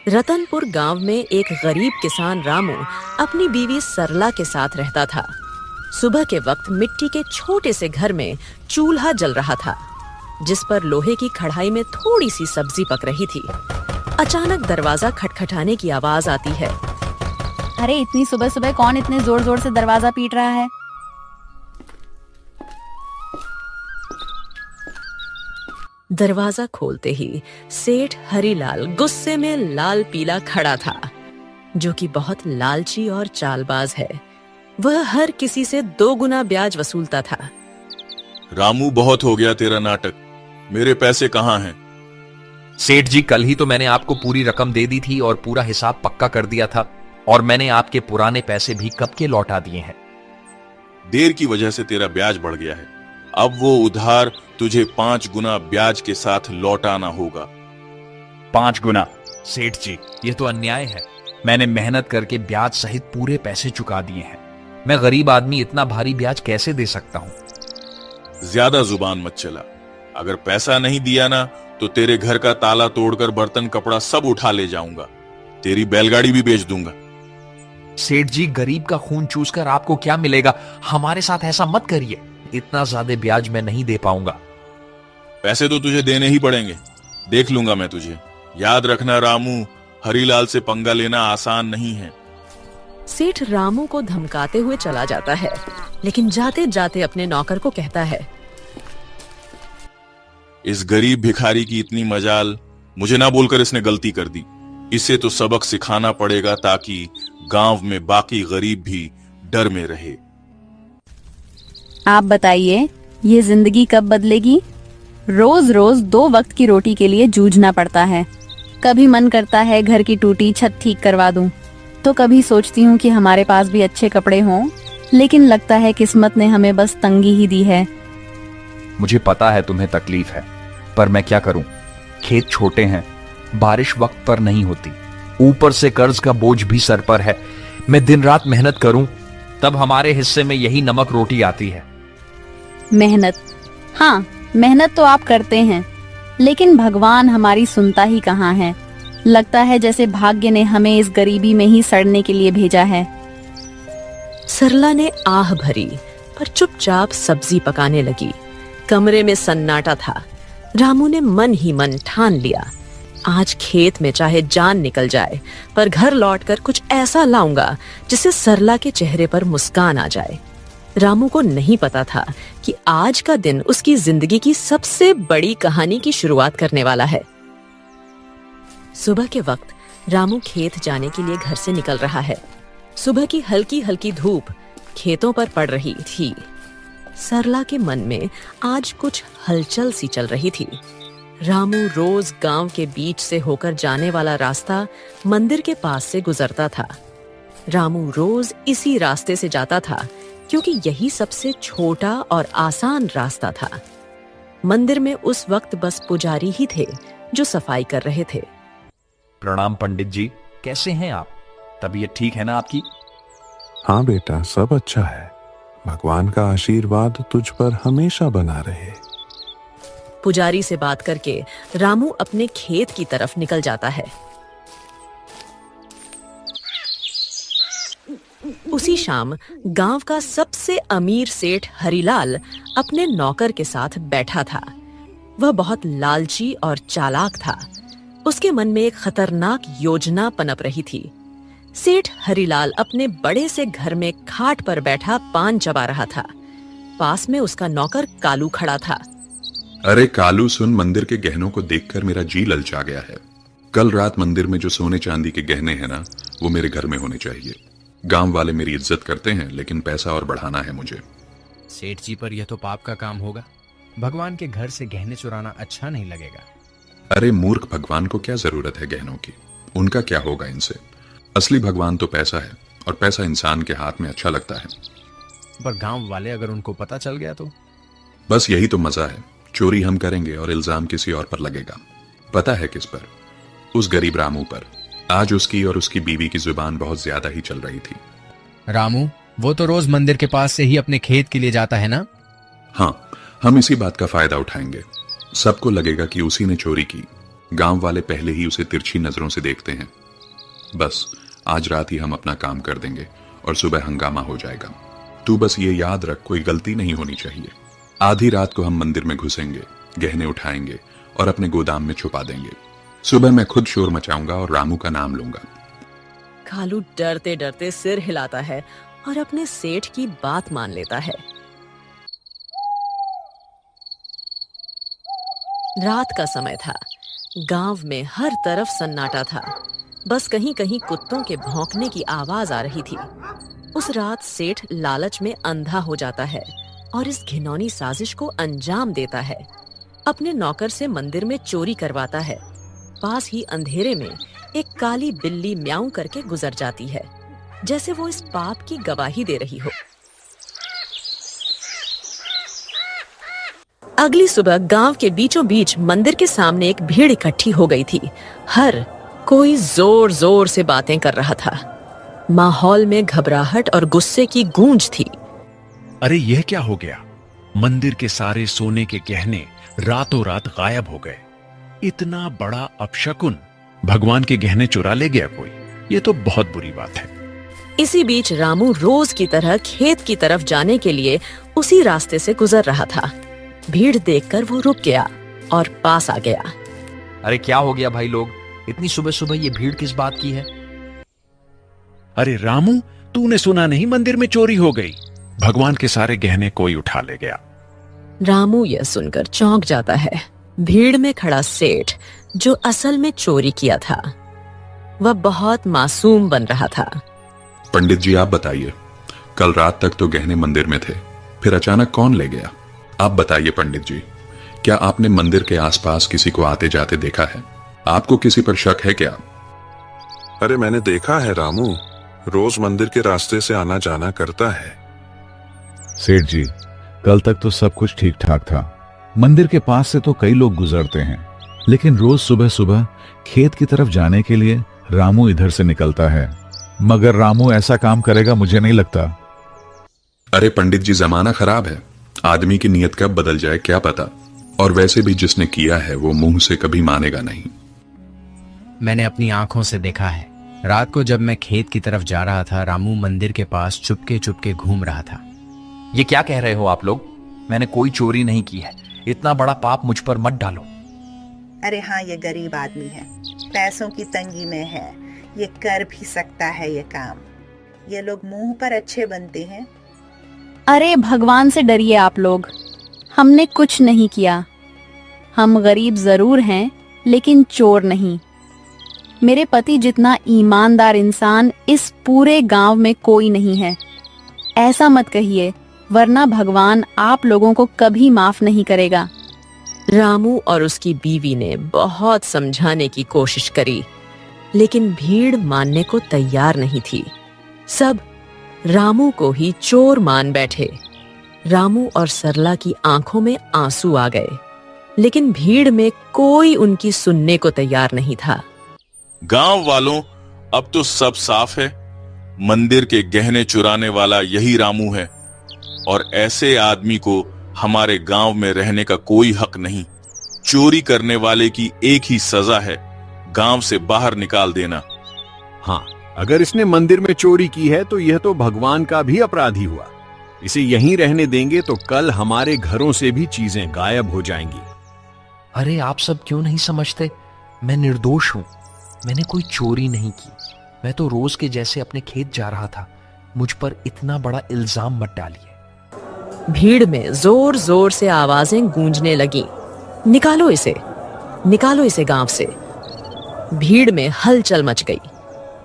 रतनपुर गांव में एक गरीब किसान रामू अपनी बीवी सरला के साथ रहता था। सुबह के वक्त मिट्टी के छोटे से घर में चूल्हा जल रहा था, जिस पर लोहे की कढ़ाई में थोड़ी सी सब्जी पक रही थी। अचानक दरवाजा खटखटाने की आवाज आती है। अरे इतनी सुबह सुबह कौन इतने जोर जोर से दरवाजा पीट रहा है? दरवाजा खोलते ही सेठ हरीलाल गुस्से में लाल पीला खड़ा था, जो कि बहुत लालची और चालबाज है। वह हर किसी से 2 गुना ब्याज वसूलता था। रामू, बहुत हो गया तेरा नाटक। मेरे पैसे कहाँ हैं? सेठ जी, कल ही तो मैंने आपको पूरी रकम दे दी थी और पूरा हिसाब पक्का कर दिया था, और मैंने आपके पुराने पैसे भी कब के लौटा दिए हैं। देर की वजह से तेरा ब्याज बढ़ गया है। अब वो उधार तुझे 5 गुना ब्याज के साथ लौटाना होगा। 5 गुना? सेठ जी, ये तो अन्याय है। मैंने मेहनत करके ब्याज सहित पूरे पैसे चुका दिए हैं। मैं गरीब आदमी इतना भारी ब्याज कैसे दे सकता हूँ? ज्यादा जुबान मत चला। अगर पैसा नहीं दिया ना तो तेरे घर का ताला तोड़कर बर्तन कपड़ा सब उठा ले जाऊंगा। तेरी बैलगाड़ी भी बेच दूंगा। सेठ जी, गरीब का खून चूसकर आपको क्या मिलेगा? हमारे साथ ऐसा मत करिए। इतना ज्यादा ब्याज मैं नहीं दे पाऊंगा। पैसे तो तुझे देने ही पड़ेंगे। देख लूंगा मैं तुझे। याद रखना रामू, हरीलाल से पंगा लेना आसान नहीं है। सेठ रामू को धमकाते हुए चला जाता है, लेकिन जाते जाते अपने नौकर को कहता है, इस गरीब भिखारी की इतनी मजाल, मुझे ना बोलकर इसने गलती कर दी। इसे तो सबक सिखाना पड़ेगा ताकि गांव में बाकी गरीब भी डर में रहे। आप बताइए, ये जिंदगी कब बदलेगी? रोज रोज 2 वक्त की रोटी के लिए जूझना पड़ता है। कभी मन करता है घर की टूटी छत ठीक करवा दूं, तो कभी सोचती हूँ कि हमारे पास भी अच्छे कपड़े हों, लेकिन लगता है किस्मत ने हमें बस तंगी ही दी है। मुझे पता है तुम्हें तकलीफ है, पर मैं क्या करूं? खेत छोटे हैं, बारिश वक्त पर नहीं होती, ऊपर से कर्ज का बोझ भी सर पर है। मैं दिन रात मेहनत करूं, तब हमारे हिस्से में यही नमक रोटी आती है। मेहनत? हाँ, मेहनत तो आप करते हैं, लेकिन भगवान हमारी सुनता ही कहाँ है। लगता है जैसे भाग्य ने हमें इस गरीबी में ही सड़ने के लिए भेजा है। सरला ने आह भरी, पर चुपचाप सब्जी पकाने लगी। कमरे में सन्नाटा था। रामू ने मन ही मन ठान लिया, आज खेत में चाहे जान निकल जाए, पर घर लौटकर कुछ ऐसा लाऊंगा जिससे सरला के चेहरे पर मुस्कान आ जाए। रामू को नहीं पता था कि आज का दिन उसकी जिंदगी की सबसे बड़ी कहानी की शुरुआत करने वाला है। सुबह के वक्त रामू खेत जाने के लिए घर से निकल रहा है। सुबह की हल्की हल्की धूप खेतों पर पड़ रही थी। सरला के मन में आज कुछ हलचल सी चल रही थी। रामू रोज गांव के बीच से होकर जाने वाला रास्ता मंदिर के पास से गुजरता था। रामू रोज इसी रास्ते से जाता था, क्योंकि यही सबसे छोटा और आसान रास्ता था। मंदिर में उस वक्त बस पुजारी ही थे जो सफाई कर रहे थे। प्रणाम पंडित जी, कैसे हैं आप? तबीयत ठीक है ना आपकी? हाँ बेटा, सब अच्छा है। भगवान का आशीर्वाद तुझ पर हमेशा बना रहे। पुजारी से बात करके रामू अपने खेत की तरफ निकल जाता है। उसी शाम गांव का सबसे अमीर सेठ हरीलाल अपने नौकर के साथ बैठा था। वह बहुत लालची और चालाक था। उसके मन में एक खतरनाक योजना पनप रही थी। सेठ हरीलाल अपने बड़े से घर में खाट पर बैठा पान चबा रहा था। पास में उसका नौकर कालू खड़ा था। अरे कालू सुन, मंदिर के गहनों को देखकर मेरा जी ललचा गया है। कल रात मंदिर में जो सोने चांदी के गहने हैं ना, वो मेरे घर में होने चाहिए। गांव वाले मेरी इज्जत करते हैं, लेकिन पैसा और बढ़ाना है मुझे। सेठ जी, पर यह तो पाप का काम होगा। भगवान के घर से गहने चुराना अच्छा नहीं लगेगा। अरे मूर्ख, भगवान को क्या जरूरत है गहनों की? उनका क्या होगा इनसे? असली भगवान तो पैसा है, और पैसा इंसान के हाथ में अच्छा लगता है। पर गांव वाले अगर उनको पता चल गया तो? बस यही तो मजा है। चोरी हम करेंगे और इल्जाम किसी और पर लगेगा। पता है किस पर? उस गरीब रामू पर। आज उसकी और उसकी बीवी की जुबान बहुत ज्यादा ही चल रही थी। रामू, वो तो रोज मंदिर के पास से ही अपने खेत के लिए जाता है ना? हाँ, हम इसी बात का फायदा उठाएंगे। सबको लगेगा कि उसी ने चोरी की, गांव वाले पहले ही उसे तिरछी नजरों से देखते हैं। बस आज रात ही हम अपना काम कर देंगे और सुबह हंगामा हो जाएगा। तू बस ये याद रख, कोई गलती नहीं होनी चाहिए। आधी रात को हम मंदिर में घुसेंगे, गहने उठाएंगे और अपने गोदाम में छुपा देंगे। सुबह मैं खुद शोर मचाऊंगा और रामू का नाम लूंगा। कालू डरते डरते सिर हिलाता है और अपने सेठ की बात मान लेता है। रात का समय था। गांव में हर तरफ सन्नाटा था। बस कहीं कहीं कुत्तों के भौंकने की आवाज आ रही थी। उस रात सेठ लालच में अंधा हो जाता है और इस घिनौनी साजिश को अंजाम देता है। अपने नौकर से मंदिर में चोरी करवाता है। पास ही अंधेरे में एक काली बिल्ली म्याऊं करके गुजर जाती है, जैसे वो इस पाप की गवाही दे रही हो। अगली सुबह गांव के बीचों बीच मंदिर के सामने एक भीड़ इकट्ठी हो गई थी। हर कोई जोर जोर से बातें कर रहा था। माहौल में घबराहट और गुस्से की गूंज थी। अरे यह क्या हो गया? मंदिर के सारे सोने के गहने रातों रात गायब हो गए। इतना बड़ा अपशकुन, भगवान के गहने चुरा ले गया कोई। ये तो बहुत बुरी बात है। इसी बीच रामू रोज की तरह खेत की तरफ जाने के लिए उसी रास्ते से गुजर रहा था। भीड़ देखकर वो रुक गया और पास आ गया। अरे क्या हो गया भाई लोग, इतनी सुबह सुबह ये भीड़ किस बात की है? अरे रामू, तूने सुना नहीं, मंदिर में चोरी हो गई। भगवान के सारे गहने कोई उठा ले गया। रामू यह सुनकर चौंक जाता है। भीड़ में खड़ा सेठ, जो असल में चोरी किया था, वह बहुत मासूम बन रहा था। पंडित जी आप बताइए, कल रात तक तो गहने मंदिर में थे, फिर अचानक कौन ले गया? आप बताइए पंडित जी, क्या आपने मंदिर के आसपास किसी को आते जाते देखा है? आपको किसी पर शक है क्या? अरे मैंने देखा है रामू, रोज मंदिर के रास्ते से आना जाना करता है। सेठ जी, कल तक तो सब कुछ ठीक ठाक था। मंदिर के पास से तो कई लोग गुजरते हैं, लेकिन रोज सुबह सुबह खेत की तरफ जाने के लिए रामू इधर से निकलता है। मगर रामू ऐसा काम करेगा मुझे नहीं लगता। अरे पंडित जी, जमाना खराब है, आदमी की नीयत कब बदल जाए क्या पता। और वैसे भी जिसने किया है वो मुंह से कभी मानेगा नहीं। मैंने अपनी आंखों से देखा है। रात को जब मैं खेत की तरफ जा रहा था, रामू मंदिर के पास चुपके चुपके घूम रहा था। ये क्या कह रहे हो आप लोग? मैंने कोई चोरी नहीं की है। इतना बड़ा पाप मुझ पर मत डालो। अरे हाँ, ये गरीब आदमी है, पैसों की तंगी में है, ये कर भी सकता है ये काम। ये लोग मुंह पर अच्छे बनते हैं। अरे भगवान से डरिए आप लोग, हमने कुछ नहीं किया। हम गरीब जरूर हैं, लेकिन चोर नहीं। मेरे पति जितना ईमानदार इंसान इस पूरे गांव में कोई नहीं है। ऐसा मत कहिए, वरना भगवान आप लोगों को कभी माफ नहीं करेगा। रामू और उसकी बीवी ने बहुत समझाने की कोशिश करी, लेकिन भीड़ मानने को तैयार नहीं थी। सब रामू को ही चोर मान बैठे। रामू और सरला की आंखों में आंसू आ गए, लेकिन भीड़ में कोई उनकी सुनने को तैयार नहीं था। गांव वालों, अब तो सब साफ है। मंदिर के गहने चुराने वाला यही रामू है और ऐसे आदमी को हमारे गांव में रहने का कोई हक नहीं। चोरी करने वाले की एक ही सजा है, गांव से बाहर निकाल देना। हाँ, अगर इसने मंदिर में चोरी की है तो यह तो भगवान का भी अपराधी हुआ। इसे यहीं रहने देंगे तो कल हमारे घरों से भी चीजें गायब हो जाएंगी। अरे आप सब क्यों नहीं समझते? मैं निर्दोष हूं, मैंने कोई चोरी नहीं की। मैं तो रोज के जैसे अपने खेत जा रहा था। मुझ पर इतना बड़ा इल्जाम मत डालिए। भीड़ में जोर जोर से आवाजें गूंजने लगी, निकालो इसे गांव से। भीड़ में हलचल मच गई।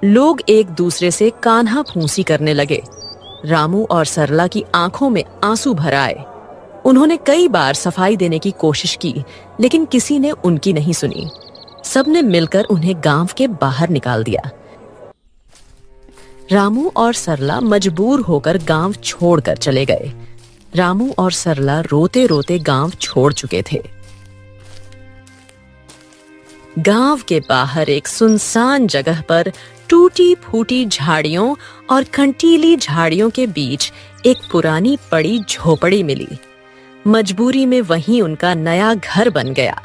लोग एक दूसरे से कान्हा फूंसी करने लगे। रामू और सरला की आंखों में आंसू भर आए। उन्होंने कई बार सफाई देने की कोशिश की, लेकिन किसी ने उनकी नहीं सुनी। सबने मिलकर उन्हें गांव के बाहर निकाल दिया। रामू और सरला मजबूर होकर गांव छोड़कर चले गए। रामू और सरला रोते रोते गांव छोड़ चुके थे। गांव के बाहर एक सुनसान जगह पर टूटी फूटी झाड़ियों और कंटीली झाड़ियों के बीच एक पुरानी पड़ी झोपड़ी मिली। मजबूरी में वहीं उनका नया घर बन गया।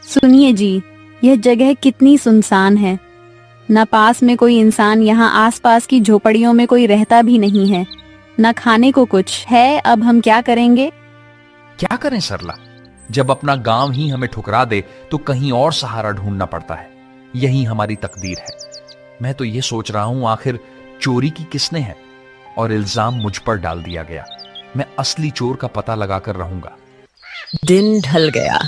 सुनिए जी, यह जगह कितनी सुनसान है। न पास में कोई इंसान, यहाँ आसपास की झोपड़ियों में कोई रहता भी नहीं है। न खाने को कुछ है। अब हम क्या करेंगे? क्या करें सरला? जब अपना गांव ही हमें ठुकरा दे तो कहीं और सहारा ढूंढना पड़ता है। यही हमारी तकदीर है। मैं तो ये सोच रहा हूं आखिर चोरी की किसने है, और इल्जाम मुझ पर डाल दिया गया। मैं असली चोर का पता लगाकर रहूंगा। दिन ढल गया।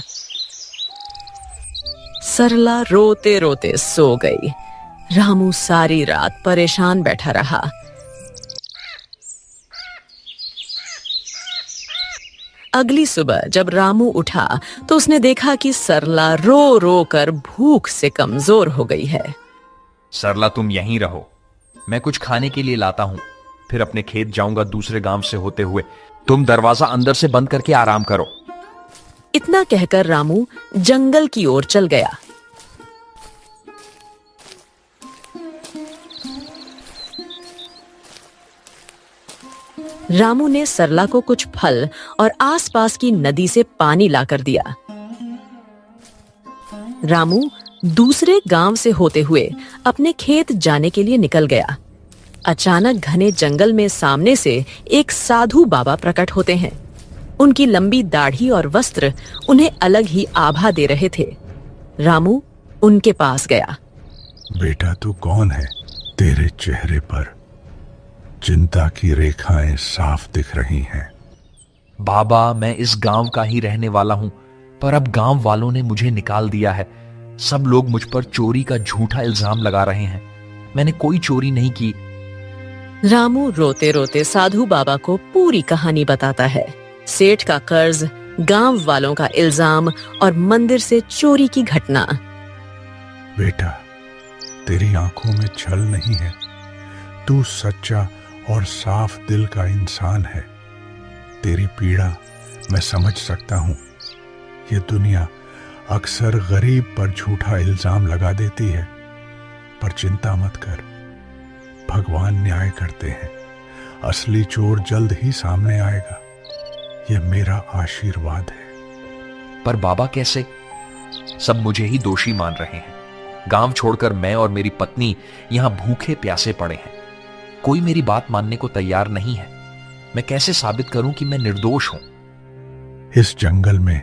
सरला रोते रोते सो गई। रामू सारी रात परेशान बैठा रहा। अगली सुबह जब रामू उठा तो उसने देखा कि सरला रो रो कर भूख से कमजोर हो गई है। सरला, तुम यहीं रहो, मैं कुछ खाने के लिए लाता हूं, फिर अपने खेत जाऊंगा दूसरे गांव से होते हुए। तुम दरवाजा अंदर से बंद करके आराम करो। इतना कहकर रामू जंगल की ओर चल गया। रामू ने सरला को कुछ फल और आसपास की नदी से पानी लाकर दिया। रामू दूसरे गांव से होते हुए अपने खेत जाने के लिए निकल गया। अचानक घने जंगल में सामने से एक साधु बाबा प्रकट होते हैं। उनकी लंबी दाढ़ी और वस्त्र उन्हें अलग ही आभा दे रहे थे। रामू उनके पास गया। बेटा, तू कौन है? तेरे चेहरे पर चिंता की रेखाएं साफ दिख रही हैं। बाबा, मैं इस गांव का ही रहने वाला हूं, पर अब गांव वालों ने मुझे निकाल दिया है। सब लोग मुझ पर चोरी का झूठा इल्जाम लगा रहे हैं। मैंने कोई चोरी नहीं की। रामू रोते रोते साधु बाबा को पूरी कहानी बताता है। सेठ का कर्ज, गांव वालों का इल्जाम और मंदिर से चोरी की घटना। बेटा, तेरी आंखों में छल नहीं है। तू सच्चा और साफ दिल का इंसान है। तेरी पीड़ा मैं समझ सकता हूं। ये दुनिया अक्सर गरीब पर झूठा इल्जाम लगा देती है, पर चिंता मत कर, भगवान न्याय करते हैं। असली चोर जल्द ही सामने आएगा। यह मेरा आशीर्वाद है। पर बाबा, कैसे? सब मुझे ही दोषी मान रहे हैं। गांव छोड़कर मैं और मेरी पत्नी यहां भूखे प्यासे पड़े हैं। कोई मेरी बात मानने को तैयार नहीं है। मैं कैसे साबित करूं कि मैं निर्दोष हूं? इस जंगल में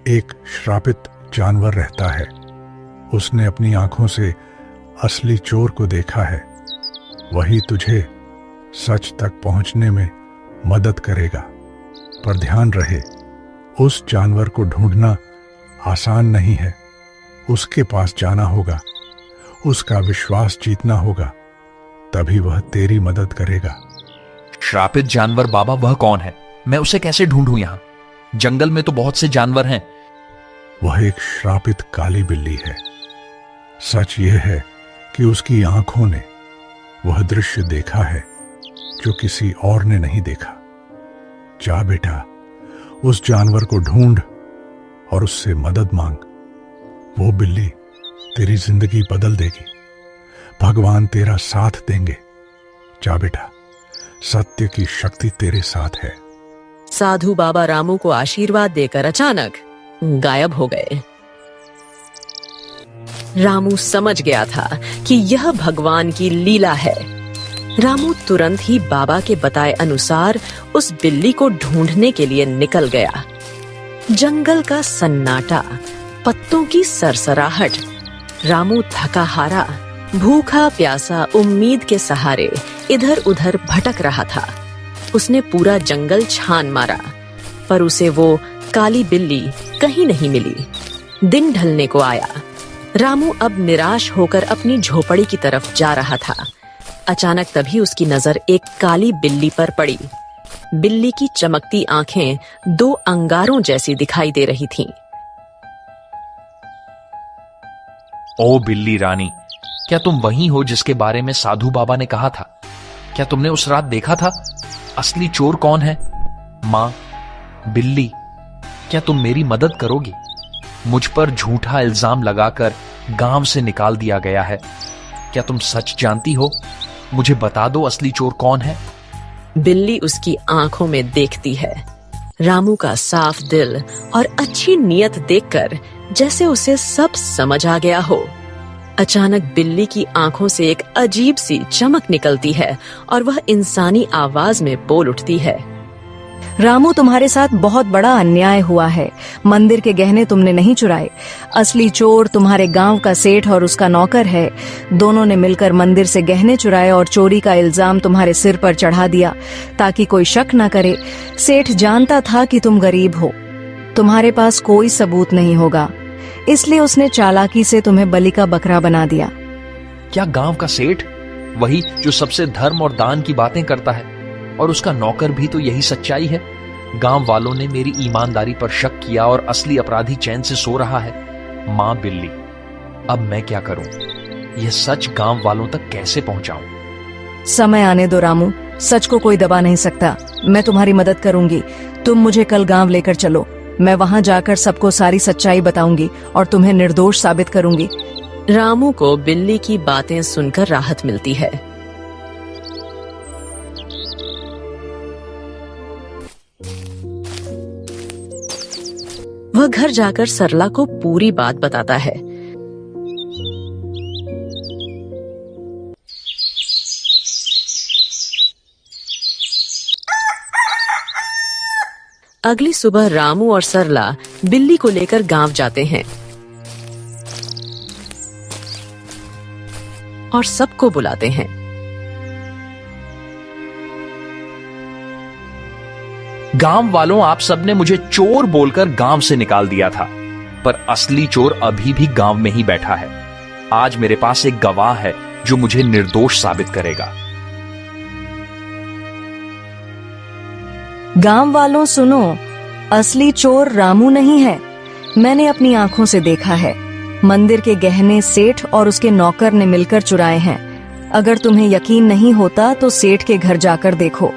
एक श्रापित जानवर रहता है। उसने अपनी आंखों से असली चोर को देखा है। वही तुझे सच तक पहुंचने में मदद करेगा। पर ध्यान रहे, उस जानवर को ढूंढना आसान नहीं है। उसके पास जाना होगा, उसका विश्वास जीतना होगा, तभी वह तेरी मदद करेगा। श्रापित जानवर बाबा, वह कौन है? मैं उसे कैसे ढूंढूं? यहां जंगल में तो बहुत से जानवर हैं। वह एक श्रापित काली बिल्ली है। सच यह है कि उसकी आंखों ने वह दृश्य देखा है जो किसी और ने नहीं देखा। जा बेटा, उस जानवर को ढूंढ और उससे मदद मांग। वो बिल्ली तेरी जिंदगी बदल देगी। भगवान तेरा साथ देंगे। जा बेटा, सत्य की शक्ति तेरे साथ है। साधु बाबा रामू को आशीर्वाद देकर अचानक गायब हो गए। रामू समझ गया था कि यह भगवान की लीला है। रामू तुरंत ही बाबा के बताए अनुसार उस बिल्ली को ढूंढने के लिए निकल गया। जंगल का सन्नाटा, पत्तों की सरसराहट। रामू थका हारा, भूखा प्यासा, उम्मीद के सहारे इधर उधर भटक रहा था। उसने पूरा जंगल छान मारा, पर उसे वो काली बिल्ली कहीं नहीं मिली। दिन ढलने को आया। रामू अब निराश होकर अपनी झोपड़ी की तरफ जा रहा था। अचानक तभी उसकी नजर एक काली बिल्ली पर पड़ी। बिल्ली की चमकती आंखें दो अंगारों जैसी दिखाई दे रही थीं। ओ बिल्ली रानी, क्या तुम वही हो जिसके बारे में साधु बाबा ने कहा था? क्या तुमने उस रात देखा था? असली चोर कौन है? माँ, बिल्ली, क्या तुम मेरी मदद करोगी? मुझ पर झूठा इल्जाम लगाकर गांव से निकाल दिया गया है। क्या तुम सच जानती हो? मुझे बता दो, असली चोर कौन है? बिल्ली उसकी आंखों में देखती है। रामू का साफ दिल और अच्छी नीयत देखकर जैसे उसे सब समझ आ गया हो। अचानक बिल्ली की आंखों से एक अजीब सी चमक निकलती है और वह इंसानी आवाज में बोल उठती है। रामू, तुम्हारे साथ बहुत बड़ा अन्याय हुआ है। मंदिर के गहने तुमने नहीं चुराए। असली चोर तुम्हारे गांव का सेठ और उसका नौकर है। दोनों ने मिलकर मंदिर से गहने चुराए और चोरी का इल्जाम तुम्हारे सिर पर चढ़ा दिया ताकि कोई शक न करे। सेठ जानता था कि तुम गरीब हो, तुम्हारे पास कोई सबूत नहीं होगा, इसलिए उसने चालाकी से तुम्हें बलि का बकरा बना दिया। क्या गांव का सेठ, वही जो सबसे धर्म और दान की बातें करता है, और उसका नौकर भी तो यही सच्चाई है? गांव वालों ने मेरी ईमानदारी पर शक किया और असली अपराधी चैन से सो रहा है। मां बिल्ली, अब मैं क्या करूं? यह सच गांव वालों तक कैसे पहुंचाऊं? समय आने दो रामू, सच को कोई दबा नहीं सकता। मैं तुम्हारी मदद करूंगी। तुम मुझे कल गांव लेकर चलो। मैं वहां जाकर सबको सारी सच्चाई बताऊंगी और तुम्हें निर्दोष साबित करूंगी। रामू को बिल्ली की बातें सुनकर राहत मिलती है। वह घर जाकर सरला को पूरी बात बताता है। अगली सुबह रामू और सरला बिल्ली को लेकर गांव जाते हैं और सबको बुलाते हैं। गांव वालों, आप सबने मुझे चोर बोलकर गांव से निकाल दिया था, पर असली चोर अभी भी गांव में ही बैठा है। आज मेरे पास एक गवाह है जो मुझे निर्दोष साबित करेगा। गांव वालों सुनो, असली चोर रामू नहीं है। मैंने अपनी आंखों से देखा है। मंदिर के गहने सेठ और उसके नौकर ने मिलकर चुराए हैं। अगर तुम्हें यकीन नहीं होता तो सेठ के घर जाकर देखो,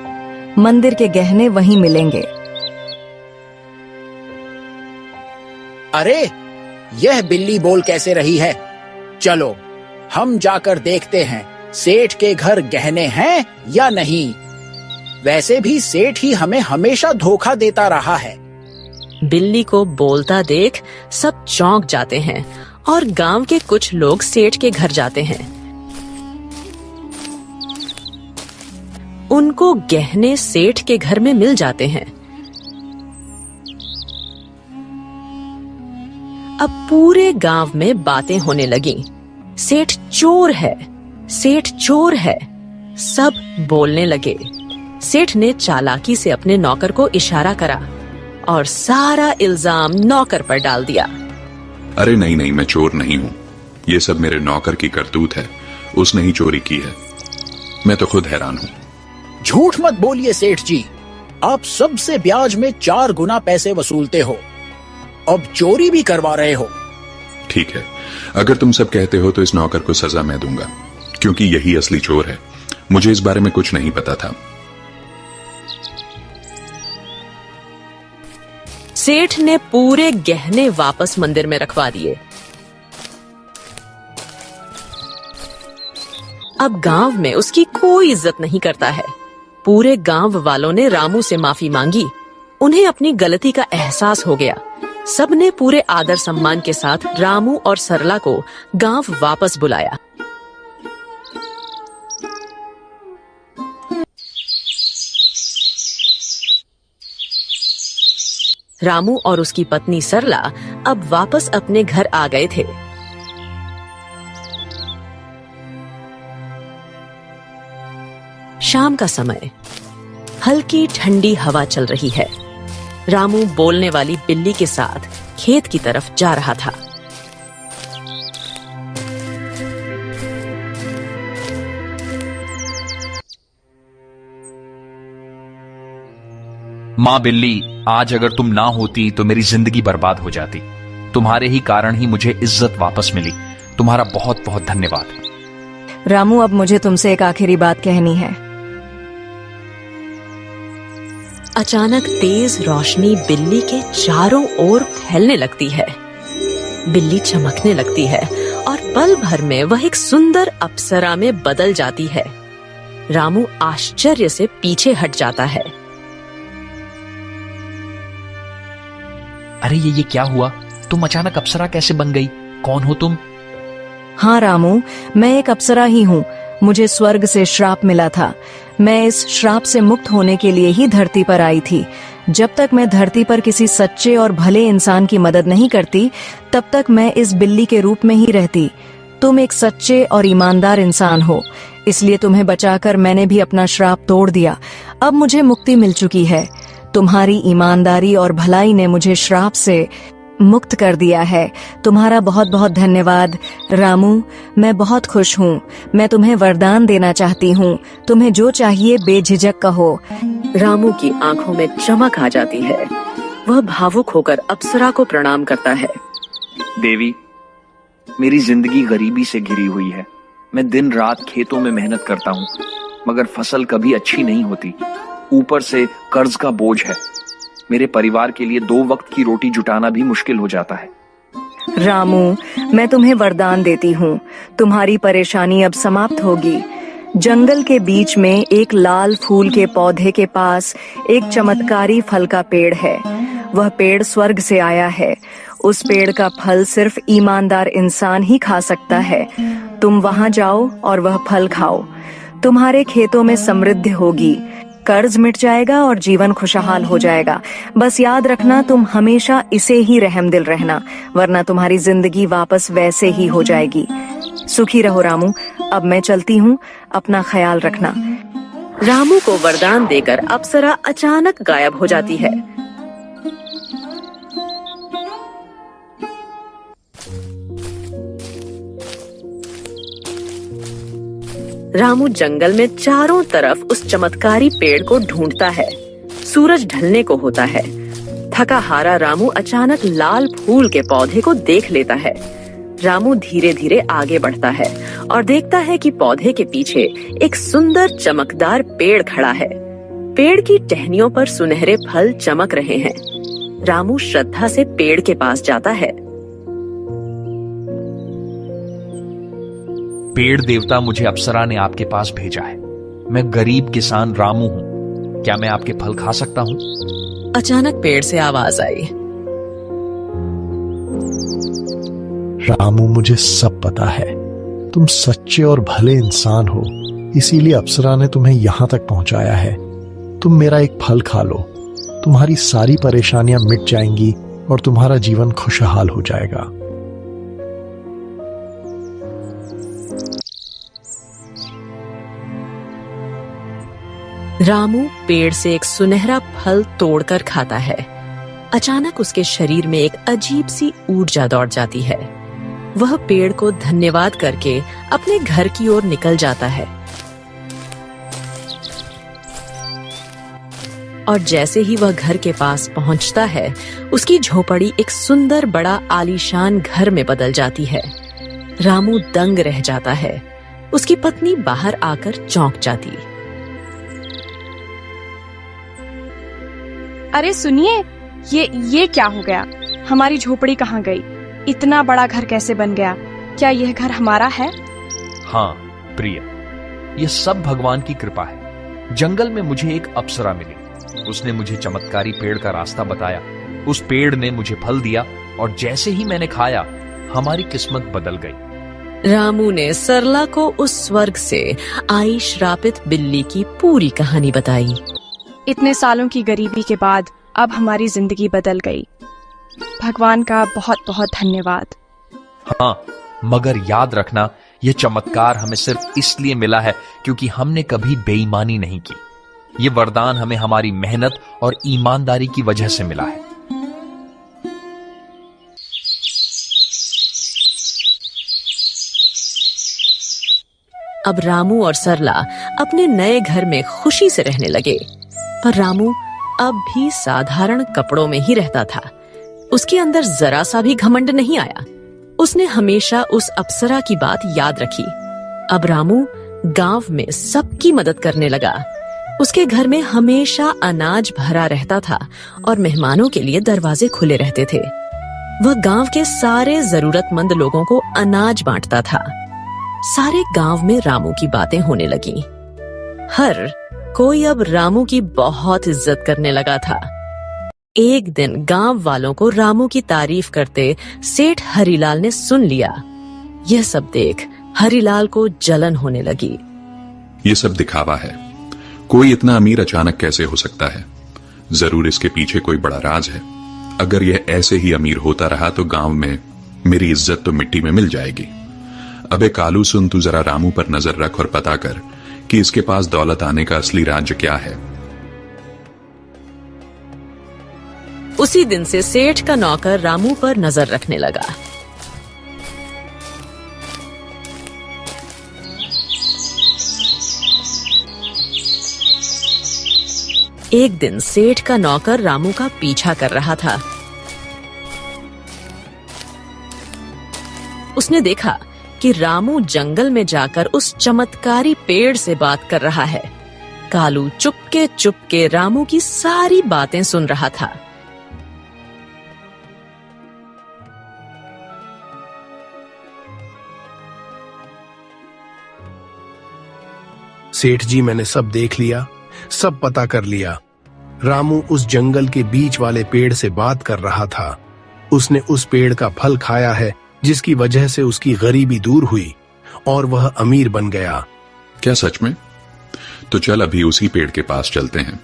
मंदिर के गहने वहीं मिलेंगे। अरे, यह बिल्ली बोल कैसे रही है? चलो हम जाकर देखते हैं सेठ के घर गहने हैं या नहीं। वैसे भी सेठ ही हमें हमेशा धोखा देता रहा है। बिल्ली को बोलता देख सब चौंक जाते हैं और गांव के कुछ लोग सेठ के घर जाते हैं। उनको गहने सेठ के घर में मिल जाते हैं। अब पूरे गांव में बातें होने लगी। सेठ चोर है, सेठ चोर है। सब बोलने लगे। सेठ ने चालाकी से अपने नौकर को इशारा करा और सारा इल्जाम नौकर पर डाल दिया। अरे नहीं नहीं, मैं चोर नहीं हूं। ये सब मेरे नौकर की करतूत है। उसने ही चोरी की है। मैं तो खुद हैरान हूं। झूठ मत बोलिए सेठ जी, आप सबसे ब्याज में 4 गुना पैसे वसूलते हो, अब चोरी भी करवा रहे हो। ठीक है, अगर तुम सब कहते हो तो इस नौकर को सजा मैं दूंगा, क्योंकि यही असली चोर है। मुझे इस बारे में कुछ नहीं पता था। सेठ ने पूरे गहने वापस मंदिर में रखवा दिए। अब गांव में उसकी कोई इज्जत नहीं करता है। पूरे गांव वालों ने रामू से माफी मांगी। उन्हें अपनी गलती का एहसास हो गया। सबने पूरे आदर सम्मान के साथ रामू और सरला को गांव वापस बुलाया। रामू और उसकी पत्नी सरला अब वापस अपने घर आ गए थे। शाम का समय, हल्की ठंडी हवा चल रही है। रामू बोलने वाली बिल्ली के साथ खेत की तरफ जा रहा था। मां बिल्ली, आज अगर तुम ना होती तो मेरी जिंदगी बर्बाद हो जाती। तुम्हारे ही कारण ही मुझे इज्जत वापस मिली। तुम्हारा बहुत बहुत धन्यवाद। रामू, अब मुझे तुमसे एक आखिरी बात कहनी है। अचानक तेज रोशनी बिल्ली के चारों ओर फैलने लगती है। बिल्ली चमकने लगती है और पल भर में वह एक सुंदर अप्सरा में बदल जाती है। रामू आश्चर्य से पीछे हट जाता है। अरे ये क्या हुआ? तुम अचानक अप्सरा कैसे बन गई? कौन हो तुम? हाँ रामू, मैं एक अप्सरा ही हूँ। मुझे स्वर्ग से श्राप मिला था। मैं इस श्राप से मुक्त होने के लिए ही धरती पर आई थी। जब तक मैं धरती पर किसी सच्चे और भले इंसान की मदद नहीं करती, तब तक मैं इस बिल्ली के रूप में ही रहती। तुम एक सच्चे और ईमानदार इंसान हो, इसलिए तुम्हें बचाकर मैंने भी अपना श्राप तोड़ दिया। अब मुझे मुक्ति मिल चुकी है। तुम्हारी ईमानदारी और भलाई ने मुझे श्राप से मुक्त कर दिया है। तुम्हारा बहुत बहुत धन्यवाद रामू। मैं बहुत खुश हूँ। मैं तुम्हें वरदान देना चाहती हूँ। तुम्हें जो चाहिए बेझिझक कहो। रामू की आंखों में चमक आ जाती है। वह भावुक होकर अप्सरा को प्रणाम करता है। देवी, मेरी जिंदगी गरीबी से घिरी हुई है। मैं दिन रात खेतों में मेहनत करता हूँ, मगर फसल कभी अच्छी नहीं होती। ऊपर से कर्ज का बोझ है। मेरे परिवार के लिए 2 वक्त की रोटी जुटाना भी मुश्किल हो जाता है। रामू, मैं तुम्हें वरदान देती हूँ। तुम्हारी परेशानी अब समाप्त होगी। जंगल के बीच में एक लाल फूल के पौधे के पास एक चमत्कारी फल का पेड़ है। वह पेड़ स्वर्ग से आया है। उस पेड़ का फल सिर्फ ईमानदार इंसान ही खा सकता है। तुम वहां जाओ और वह फल खाओ। तुम्हारे खेतों में समृद्धि होगी, कर्ज मिट जाएगा और जीवन खुशहाल हो जाएगा। बस याद रखना, तुम हमेशा इसे ही रहमदिल रहना, वरना तुम्हारी जिंदगी वापस वैसे ही हो जाएगी। सुखी रहो रामू। अब मैं चलती हूँ, अपना ख्याल रखना। रामू को वरदान देकर अप्सरा अचानक गायब हो जाती है। रामू जंगल में चारों तरफ उस चमत्कारी पेड़ को ढूंढता है। सूरज ढलने को होता है। थका हारा रामू अचानक लाल फूल के पौधे को देख लेता है। रामू धीरे धीरे आगे बढ़ता है और देखता है कि पौधे के पीछे एक सुंदर चमकदार पेड़ खड़ा है। पेड़ की टहनियों पर सुनहरे फल चमक रहे हैं। रामू श्रद्धा से पेड़ के पास जाता है। पेड़ देवता, मुझे अप्सरा ने आपके पास भेजा है। मैं गरीब किसान रामू हूँ। क्या मैं आपके फल खा सकता हूँ? अचानक पेड़ से आवाज आई। रामू, मुझे सब पता है। तुम सच्चे और भले इंसान हो, इसीलिए अप्सरा ने तुम्हें यहां तक पहुंचाया है। तुम मेरा एक फल खा लो, तुम्हारी सारी परेशानियां मिट जाएंगी और तुम्हारा जीवन खुशहाल हो जाएगा। रामू पेड़ से एक सुनहरा फल तोड़कर खाता है। अचानक उसके शरीर में एक अजीब सी ऊर्जा दौड़ जाती है। वह पेड़ को धन्यवाद करके अपने घर की ओर निकल जाता है। और जैसे ही वह घर के पास पहुंचता है, उसकी झोपड़ी एक सुंदर बड़ा आलीशान घर में बदल जाती है। रामू दंग रह जाता है। उसकी पत्नी बाहर आकर चौंक जाती। अरे सुनिए, ये क्या हो गया? हमारी झोपड़ी कहाँ गई? इतना बड़ा घर कैसे बन गया? क्या यह घर हमारा है? हाँ प्रिय, यह सब भगवान की कृपा है। जंगल में मुझे एक अप्सरा मिली। उसने मुझे चमत्कारी पेड़ का रास्ता बताया। उस पेड़ ने मुझे फल दिया और जैसे ही मैंने खाया, हमारी किस्मत बदल गई। रामू ने सरला को उस स्वर्ग से आई श्रापित बिल्ली की पूरी कहानी बताई। इतने सालों की गरीबी के बाद अब हमारी जिंदगी बदल गई। भगवान का बहुत बहुत धन्यवाद। हाँ, मगर याद रखना, यह चमत्कार हमें सिर्फ इसलिए मिला है क्योंकि हमने कभी बेईमानी नहीं की। ये वरदान हमें हमारी मेहनत और ईमानदारी की वजह से मिला है। अब रामू और सरला अपने नए घर में खुशी से रहने लगे। पर रामू अब भी साधारण कपड़ों में ही रहता था। उसके अंदर जरा सा भी घमंड नहीं आया। उसने हमेशा उस अप्सरा की बात याद रखी। अब रामू गांव में सबकी मदद करने लगा। उसके घर में हमेशा अनाज भरा रहता था और मेहमानों के लिए दरवाजे खुले रहते थे। वह गांव के सारे जरूरतमंद लोगों को अनाज बांटता था। सारे गांव में रामू की बातें होने लगी। हर कोई अब रामू की बहुत इज्जत करने लगा था। एक दिन गांव वालों को रामू की तारीफ करते सेठ हरिलाल ने सुन लिया। यह सब देख हरिलाल को जलन होने लगी। ये सब दिखावा है। कोई इतना अमीर अचानक कैसे हो सकता है? जरूर इसके पीछे कोई बड़ा राज है। अगर यह ऐसे ही अमीर होता रहा तो गांव में मेरी इज्जत तो मिट्टी में मिल जाएगी। अबे कालू सुन, तू जरा रामू पर नजर रख और पता कर कि इसके पास दौलत आने का असली राज क्या है। उसी दिन से सेठ का नौकर रामू पर नजर रखने लगा। एक दिन सेठ का नौकर रामू का पीछा कर रहा था। उसने देखा कि रामू जंगल में जाकर उस चमत्कारी पेड़ से बात कर रहा है। कालू चुपके चुपके रामू की सारी बातें सुन रहा था। सेठ जी, मैंने सब देख लिया, सब पता कर लिया। रामू उस जंगल के बीच वाले पेड़ से बात कर रहा था। उसने उस पेड़ का फल खाया है जिसकी वजह से उसकी गरीबी दूर हुई और वह अमीर बन गया। क्या सच में? तो चल अभी उसी पेड़ के पास चलते हैं।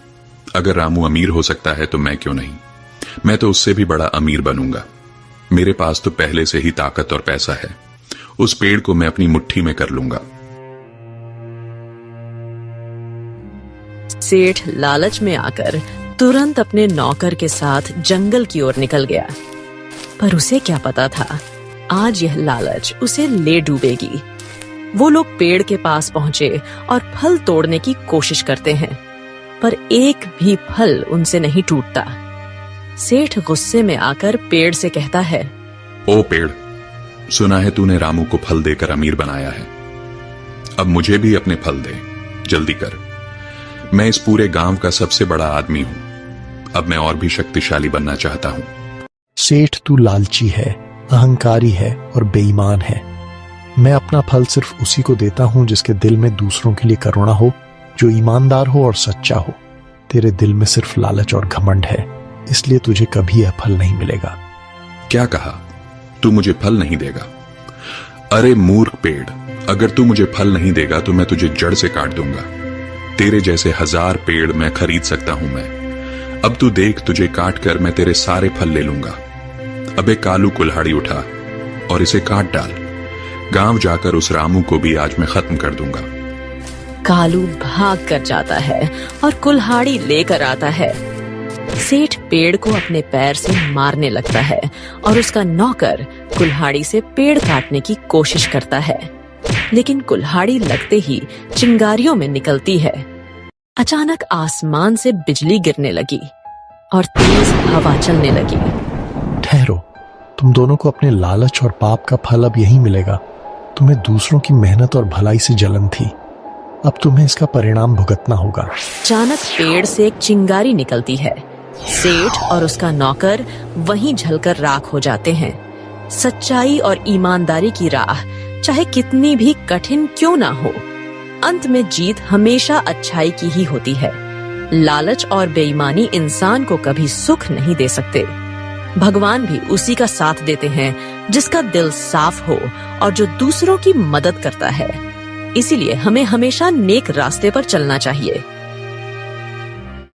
अगर रामू अमीर हो सकता है तो मैं क्यों नहीं? मैं तो उससे भी बड़ा अमीर बनूंगा। मेरे पास तो पहले से ही ताकत और पैसा है। उस पेड़ को मैं अपनी मुट्ठी में कर लूंगा। सेठ लालच में आकर तुरंत अपने नौकर के साथ जंगल की ओर निकल गया। पर उसे क्या पता था, आज यह लालच उसे ले डूबेगी। वो लोग पेड़ के पास पहुंचे और फल तोड़ने की कोशिश करते हैं, पर एक भी फल उनसे नहीं टूटता। सेठ गुस्से में आकर पेड़ से कहता है, ओ पेड़, सुना है तूने रामू को फल देकर अमीर बनाया है। अब मुझे भी अपने फल दे, जल्दी कर। मैं इस पूरे गांव का सबसे बड़ा आदमी हूं। अब मैं और भी शक्तिशाली बनना चाहता हूं। सेठ, तू लालची है, अहंकारी है और बेईमान है। मैं अपना फल सिर्फ उसी को देता हूं जिसके दिल में दूसरों के लिए करुणा हो, जो ईमानदार हो और सच्चा हो। तेरे दिल में सिर्फ लालच और घमंड है, इसलिए तुझे कभी यह फल नहीं मिलेगा। क्या कहा? तू मुझे फल नहीं देगा? अरे मूर्ख पेड़, अगर तू मुझे फल नहीं देगा तो मैं तुझे जड़ से काट दूंगा। तेरे जैसे 1000 पेड़ मैं खरीद सकता हूं मैं। अब तू देख, तुझे काट कर मैं तेरे सारे फल ले लूंगा। अबे कालू, कुल्हाड़ी उठा और इसे काट डाल। गांव जाकर उस रामू को भी आज मैं खत्म कर दूंगा। कालू भाग कर जाता है और कुल्हाड़ी लेकर आता है। सेठ पेड़ को अपने पैर से मारने लगता है और उसका नौकर कुल्हाड़ी से पेड़ काटने की कोशिश करता है, लेकिन कुल्हाड़ी लगते ही चिंगारियों में निकलती है। अचानक आसमान से बिजली गिरने लगी और तेज हवा चलने लगी। ठहरो, तुम दोनों को अपने लालच और पाप का फल अब यही मिलेगा। तुम्हें दूसरों की मेहनत और भलाई से जलन थी, अब तुम्हें इसका परिणाम भुगतना होगा। अचानक पेड़ से एक चिंगारी निकलती है। सेठ और उसका नौकर वहीं जलकर राख हो जाते हैं। सच्चाई और ईमानदारी की राह चाहे कितनी भी कठिन क्यों ना हो, अंत में जीत हमेशा अच्छाई की ही होती है। लालच और बेईमानी इंसान को कभी सुख नहीं दे सकते। भगवान भी उसी का साथ देते हैं जिसका दिल साफ हो और जो दूसरों की मदद करता है। इसीलिए हमें हमेशा नेक रास्ते पर चलना चाहिए।